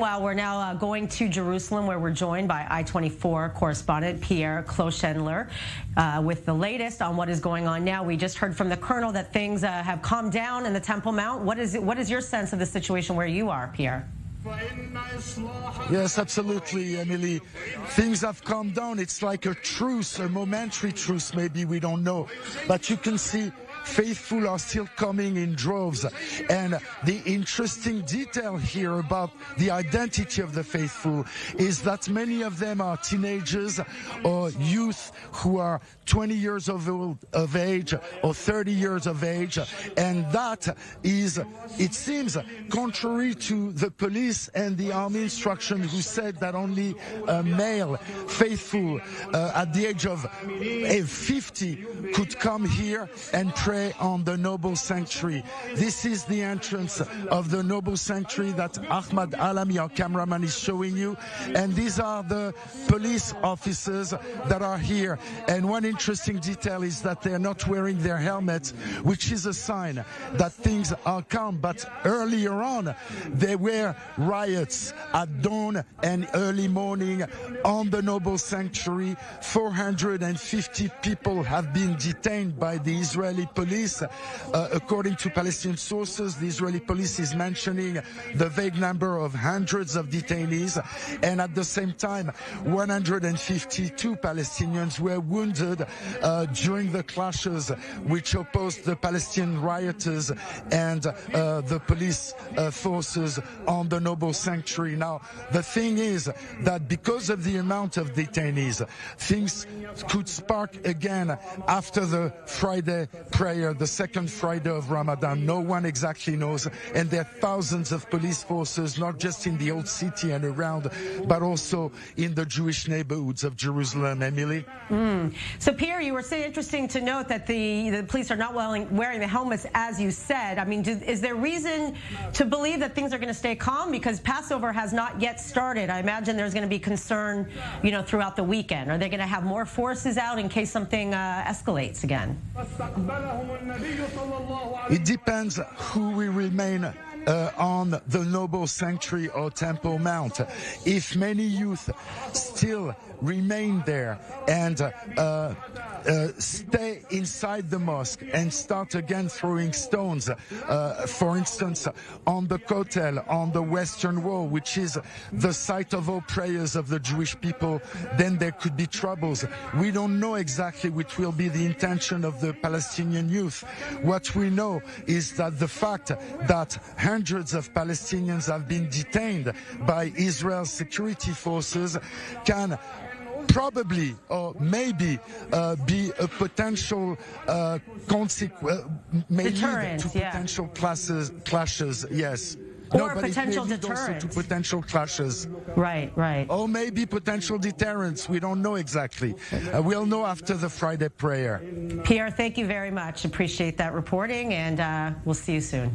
Meanwhile, we're now going to Jerusalem, where we're joined by I-24 correspondent Pierre Clochendler with the latest on what is going on now. We just heard from the colonel that things have calmed down in the Temple Mount. What is your sense of the situation where you are, Pierre? Yes, absolutely, Emily. Things have calmed down. It's like a truce, a momentary truce, maybe, we don't know. But you can see faithful are still coming in droves. And the interesting detail here about the identity of the faithful is that many of them are teenagers or youth who are 20 years of age or 30 years of age. And that is, it seems, contrary to the police and the army instruction, who said that only a male faithful at the age of 50 could come here and pray on the noble sanctuary. This is the entrance of the noble sanctuary that Ahmad Alami, our cameraman, is showing you. And these are the police officers that are here. And one interesting detail is that they're not wearing their helmets, which is a sign that things are calm. But earlier on, there were riots at dawn and early morning on the noble sanctuary. 450 people have been detained by the Israeli police. According to Palestinian sources, the Israeli police is mentioning the vague number of hundreds of detainees, and at the same time 152 Palestinians were wounded during the clashes which opposed the Palestinian rioters and the police forces on the noble sanctuary. Now, the thing is that because of the amount of detainees, things could spark again after the Friday prayer, the second Friday of Ramadan. No one exactly knows, and there are thousands of police forces, not just in the old city and around, but also in the Jewish neighborhoods of Jerusalem. Emily? So, Pierre, you were saying interesting to note that the police are not wearing the helmets, as you said. I mean, is there reason to believe that things are going to stay calm? Because Passover has not yet started. I imagine there's going to be concern, throughout the weekend. Are they going to have more forces out in case something escalates again? It depends who will remain on the noble sanctuary or Temple Mount. If many youth still remain there and stay inside the mosque and start again throwing stones, for instance, on the Kotel, on the Western Wall, which is the site of all prayers of the Jewish people, then there could be troubles. We don't know exactly which will be the intention of the Palestinian youth. What we know is that the fact that hundreds of Palestinians have been detained by Israel's security forces can probably or maybe be a potential consequence, may lead to potential clashes, yes. Or no, potential deterrent. To potential clashes. Right. Or maybe potential deterrence. We don't know exactly. We'll know after the Friday prayer. Pierre, thank you very much. Appreciate that reporting, and we'll see you soon.